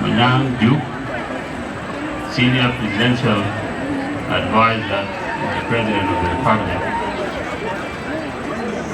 Marial Duke, Senior Presidential Advisor to the President of the Republic,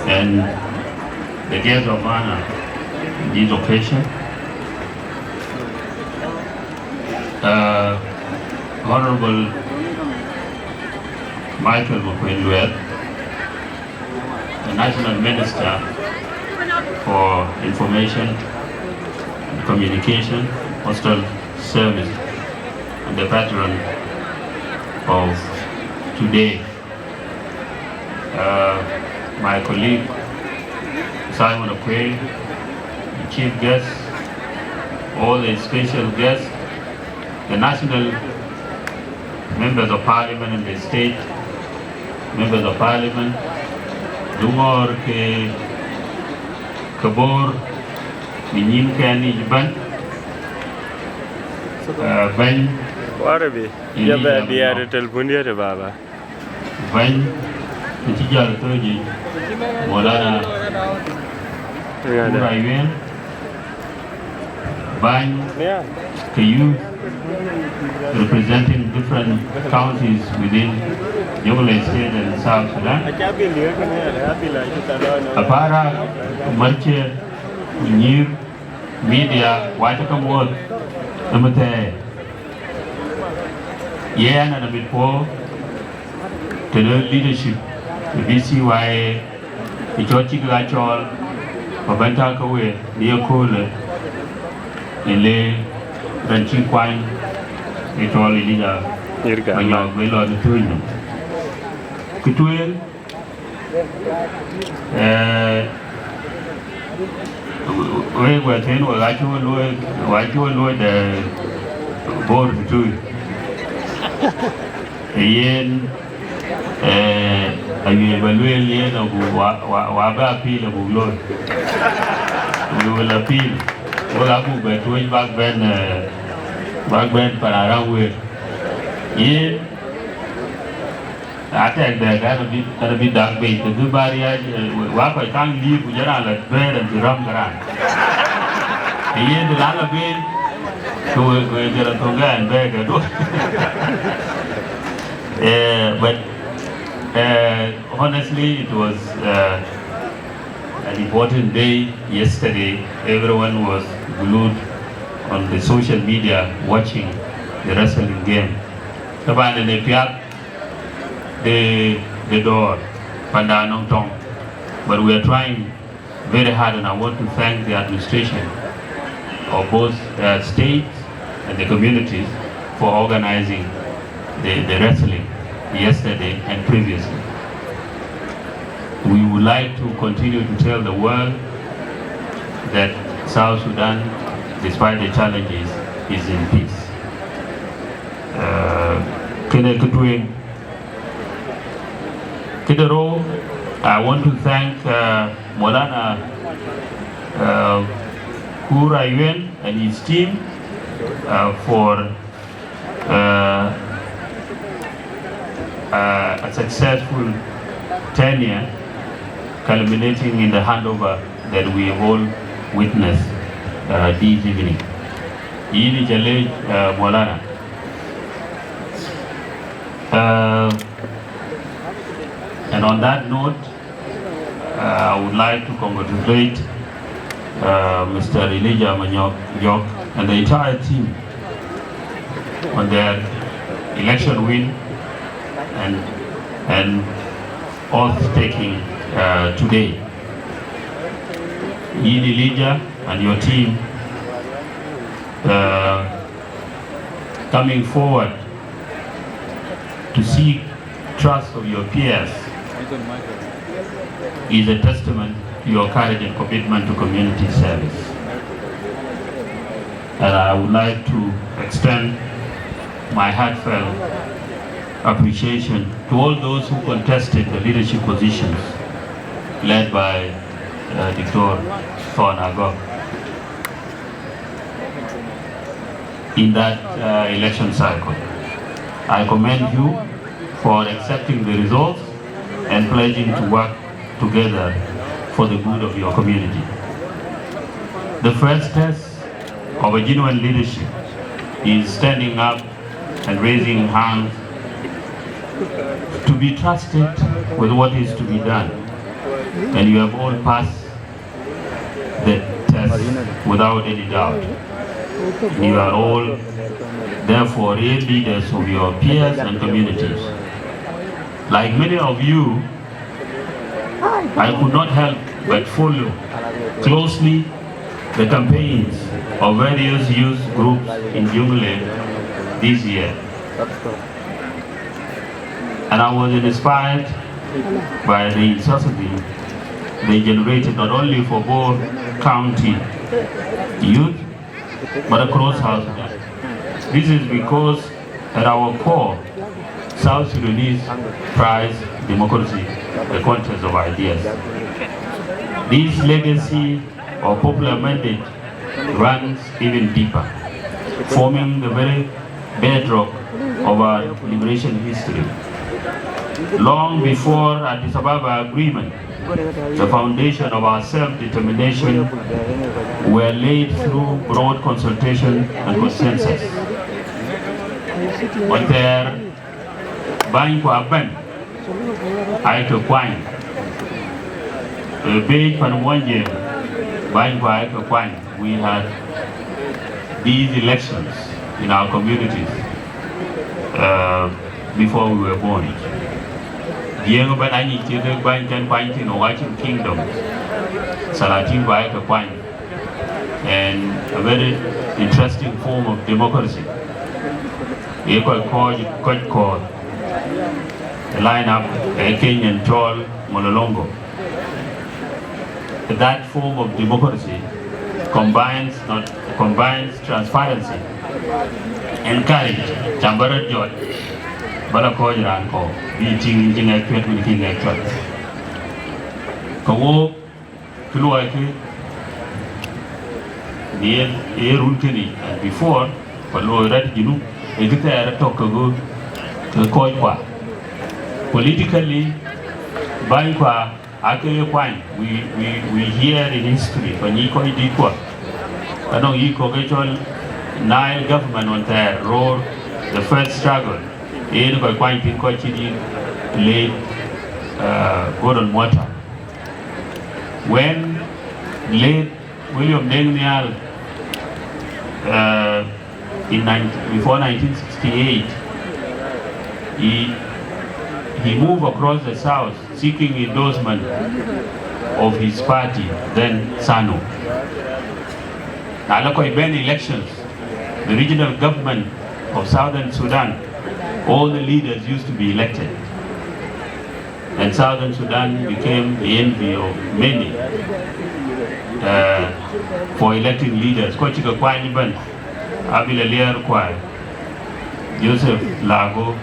and the guest of honor in this occasion, Honorable Michael Mokwenduet, the National Minister for Information and Communication, Postal Service, and the patron of today. My colleague Simon Okwe, the chief guest, all the special guests, the national members of parliament and the state members of parliament, Dumor ke Kabor, Minyin Kani Jiban, Ben. Arabi, ya biar telepon dia ada baba. Ben, Ketijar Toji, Molana Urayen, Ben, Kayu, representing different counties within Juba State and South Sudan. Apara, Marche, New Media, Watakam World, Amate. Yeah, and a bit more to the leadership, the BCYA, the Georgi Gachol, Pabanta Kawe, near Kola, Ile, Ranchi Quine, it's all in the well on the twin. Kutuel, we were then, or I told the board to Yen, I will yen of Waba appeal of Lord. We will appeal. What happened by doing back then for around with Yen. I take that gotta be dark bait. The good barrier, Wapa can't leave Gujarat like bread and the rum around. Yen the Lana Bay. So we get a tonga and bag a door. But honestly, it was an important day yesterday. Everyone was glued on the social media watching the wrestling game. The door, but we are trying very hard, and I want to thank the administration of both states and the communities for organizing the wrestling yesterday and previously. We would like to continue to tell the world that South Sudan, despite the challenges, is in peace. Kidero, I want to thank Molana Kura Yuen and his team for a successful tenure culminating in the handover that we have all witnessed this evening. Yini Jalej Molana. And on that note, I would like to congratulate Mr. Elijah Manyok and the entire team on their election win and oath taking today. Yin Elijah and your team coming forward to seek trust of your peers is a testament to your courage and commitment to community service. And I would like to extend my heartfelt appreciation to all those who contested the leadership positions led by Dr. Thorn Agok in that election cycle. I commend you for accepting the results and pledging to work together for the good of your community. The first test of a genuine leadership is standing up and raising hands to be trusted with what is to be done. And you have all passed the test without any doubt. You are all, therefore, real leaders of your peers and communities. Like many of you, I could not help but follow closely the campaigns of various youth groups in Jungle this year. And I was inspired by the intensity they generated not only for Bor County youth, but across South Sudan. This is because at our core, South Sudanese prize democracy, the contest of ideas. This legacy of popular mandate runs even deeper, forming the very bedrock of our liberation history. Long before Addis Ababa Agreement, the foundation of our self-determination were laid through broad consultation and consensus. But there, buying kwa ben, aika kwany, big panwanje, buying kwa aika kwany. We had these elections in our communities before we were born. Diego ben anyi tide buying ten buying no watching kingdom, Salatin kwa aika kwany, and a very interesting form of democracy. Called the lineup Kenyan Troll Mololongo. That form of democracy combines transparency and courage. Chambara joy. Bala ko jiran ko. Beating jing akwet with king akwet. Kawo kilo akwet. The routine and before, but lo red jinu. Politically, we hear in history when Nile government on there road the first struggle late Gordon Water. When late William Dengnial before 1968, he moved across the south seeking endorsement of his party, then SANU. When elections, the regional government of Southern Sudan, all the leaders used to be elected. And Southern Sudan became the envy of many for electing leaders. Abila Liar Kwai, Joseph Lago,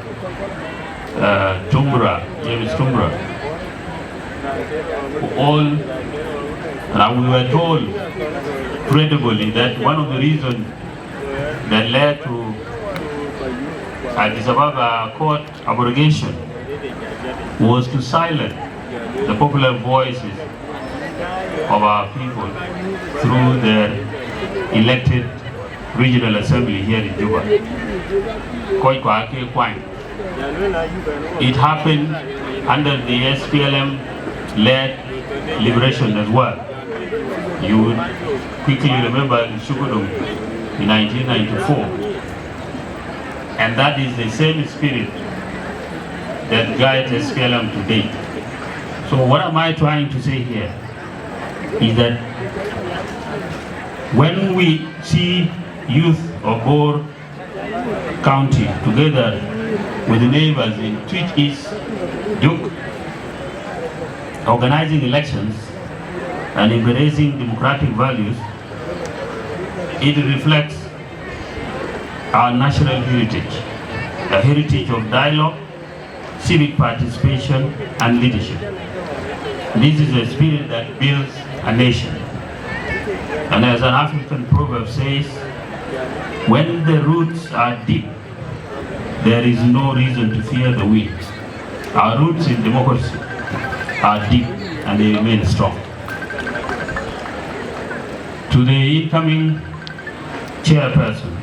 James Tumbra, all, and we were told credibly that one of the reasons that led to Addis Ababa court abrogation was to silence the popular voices of our people through their elected regional assembly here in Juba. It happened under the SPLM-led liberation as well. You would quickly remember Shukudum in 1994. And that is the same spirit that guides SPLM today. So what am I trying to say here is that when we see youth of Bor County together with the neighbors in Twitch East, Duke, organizing elections and embracing democratic values, it reflects our national heritage, a heritage of dialogue, civic participation, and leadership. This is a spirit that builds a nation. And as an African proverb says, when the roots are deep, there is no reason to fear the wind. Our roots in democracy are deep and they remain strong. To the incoming chairperson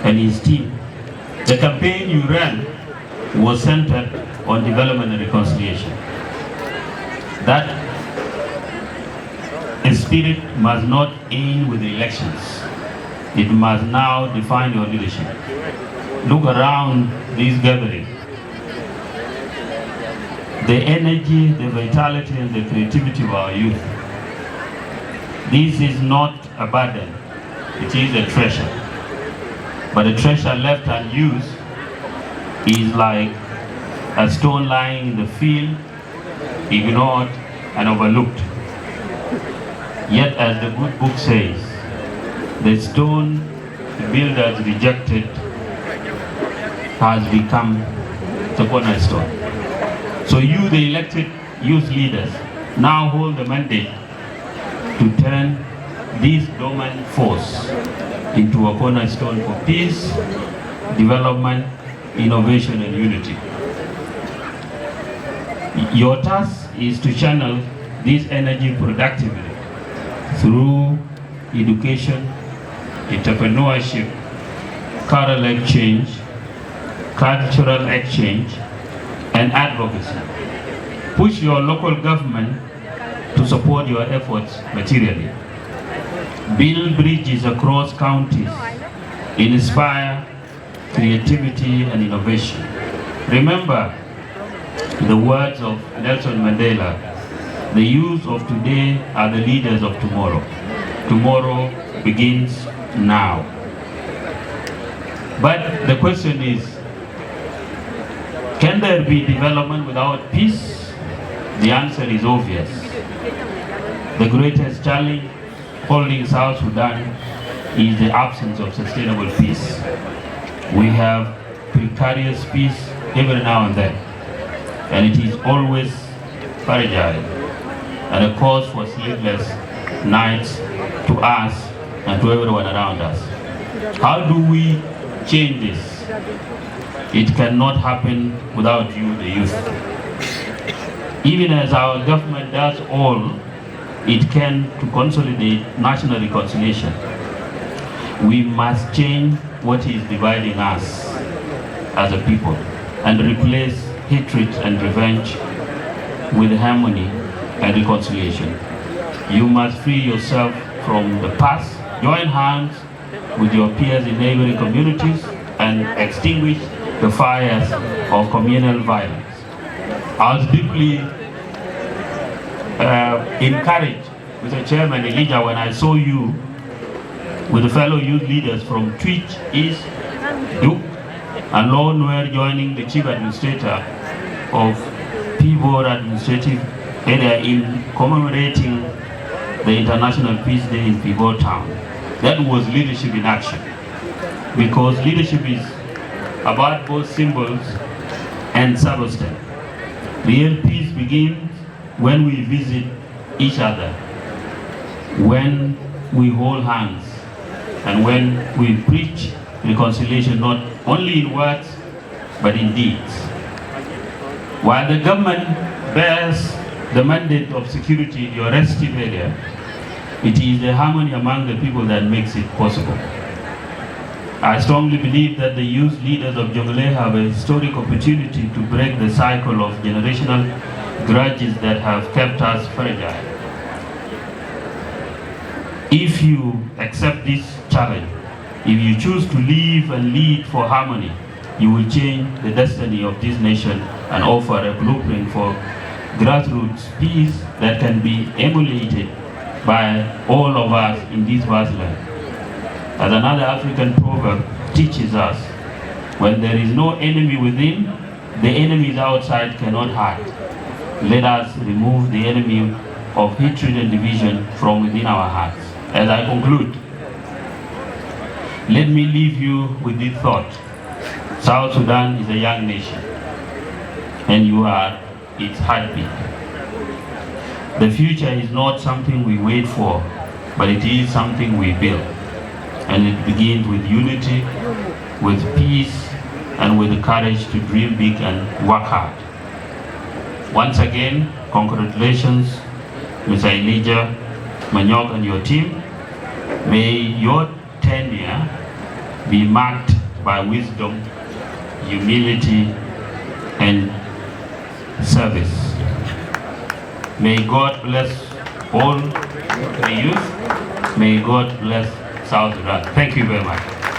and his team. The campaign you ran was centered on development and reconciliation. That spirit must not end with the elections. It must now define your leadership. Look around this gathering. The energy, the vitality, and the creativity of our youth. This is not a burden, it is a treasure. But a treasure left unused is like a stone lying in the field, ignored and overlooked. Yet, as the good book says, the stone the builders rejected has become the cornerstone. So you, the elected youth leaders, now hold the mandate to turn this dormant force into a cornerstone for peace, development, innovation, and unity. Your task is to channel this energy productively through education, entrepreneurship, cultural exchange, and advocacy. Push your local government to support your efforts materially. Build bridges across counties, inspire creativity and innovation. Remember the words of Nelson Mandela, the youth of today are the leaders of tomorrow. Tomorrow begins now. But the question is, can there be development without peace? The answer is obvious. The greatest challenge holding South Sudan is the absence of sustainable peace. We have precarious peace every now and then, and it is always fragile and a cause for sleepless nights to us and to everyone around us. How do we change this? It cannot happen without you, the youth. Even as our government does all it can to consolidate national reconciliation, we must change what is dividing us as a people and replace hatred and revenge with harmony and reconciliation. You must free yourself from the past, join hands with your peers in neighboring communities, and extinguish the fires of communal violence. I was deeply encouraged, Mr. Chairman Elijah, when I saw you with the fellow youth leaders from Twitch, East, Duke, and Lord Nuer joining the chief administrator of Pibor administrative area in commemorating the International Peace Day in Pibor town. That was leadership in action, because leadership is about both symbols and substance. Real peace begins when we visit each other, when we hold hands, and when we preach reconciliation not only in words but in deeds. While the government bears the mandate of security in your restive area, it is the harmony among the people that makes it possible. I strongly believe that the youth leaders of Jonglei have a historic opportunity to break the cycle of generational grudges that have kept us fragile. If you accept this challenge, if you choose to live and lead for harmony, you will change the destiny of this nation and offer a blueprint for grassroots peace that can be emulated by all of us in this vast land. As another African proverb teaches us, when there is no enemy within, the enemies outside cannot hide. Let us remove the enemy of hatred and division from within our hearts. As I conclude, let me leave you with this thought. South Sudan is a young nation, and you are its heartbeat. The future is not something we wait for, but it is something we build. And it begins with unity, with peace, and with the courage to dream big and work hard. Once again, congratulations, Mr. Elijah Manyok and your team. May your tenure be marked by wisdom, humility, and service. May God bless all the youth. May God bless South Sudan. Thank you very much.